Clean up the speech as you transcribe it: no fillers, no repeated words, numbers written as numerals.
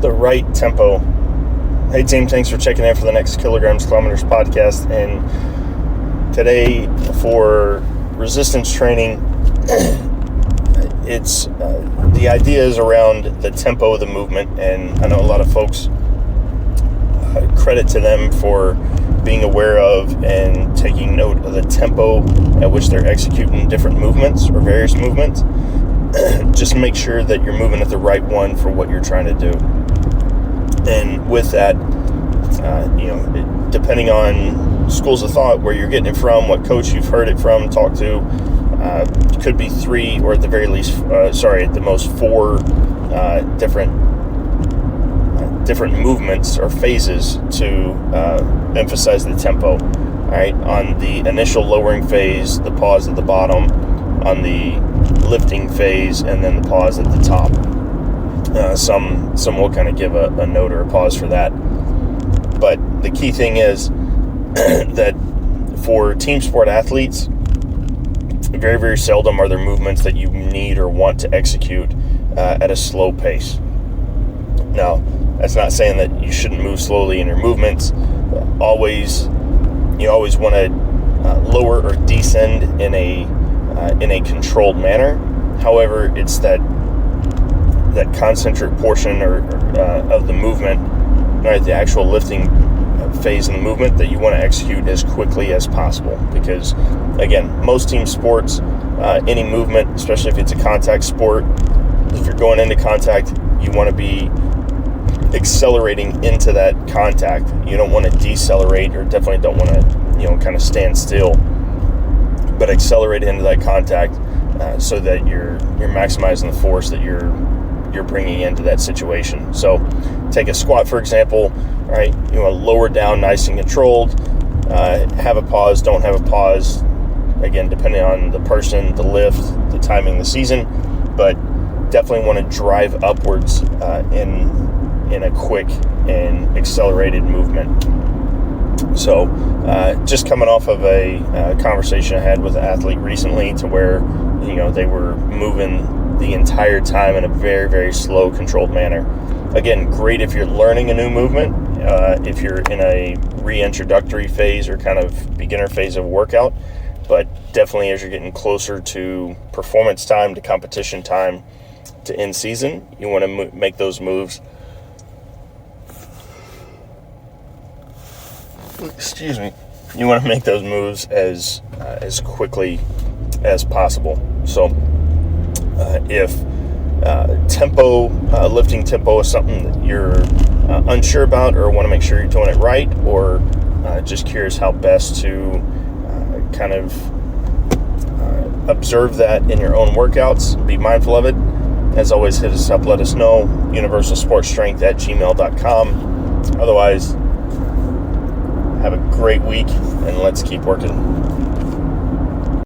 the right tempo. Hey team, thanks for checking in for the Next Kilograms Kilometers podcast. And today for resistance training, it's the idea is around the tempo of the movement. And I know a lot of folks credit to them for being aware of and taking note of the tempo at which they're executing different movements or various movements. Just make sure that you're moving at the right one for what you're trying to do. And with that, depending on schools of thought, where you're getting it from, what coach you've heard it from, talked to, could be three, or at the very least, at the most four different movements or phases to emphasize the tempo. All right, on the initial lowering phase, the pause at the bottom, on the lifting phase, and then the pause at the top. Some will kind of give a note or a pause for that. But the key thing is that for team sport athletes, very, very seldom are there movements that you need or want to execute at a slow pace. Now, that's not saying that you shouldn't move slowly in your movements. You always want to lower or descend in a controlled manner. However, it's that concentric portion or of the movement, right, the actual lifting phase in the movement, that you want to execute as quickly as possible. Because, again, most team sports, any movement, especially if it's a contact sport, if you're going into contact, you want to be accelerating into that contact. You don't want to decelerate, or definitely don't want to, kind of stand still, but accelerate into that contact so that you're maximizing the force that you're bringing into that situation. So take a squat, for example, right? You want to lower down nice and controlled, have a pause, don't have a pause, again, depending on the person, the lift, the timing, the season, but definitely want to drive upwards in a quick and accelerated movement. So just coming off of a conversation I had with an athlete recently, to where they were moving the entire time in a very, very slow, controlled manner. Again, great if you're learning a new movement, if you're in a reintroductory phase or kind of beginner phase of a workout, but definitely as you're getting closer to performance time, to competition time, to end season, you want to make those moves. Excuse me. You want to make those moves as quickly as possible. So if lifting tempo is something that you're unsure about, or want to make sure you're doing it right, or just curious how best to kind of observe that in your own workouts, be mindful of it, as always, hit us up, let us know, universalsportstrength@gmail.com. Otherwise, have a great week, and let's keep working.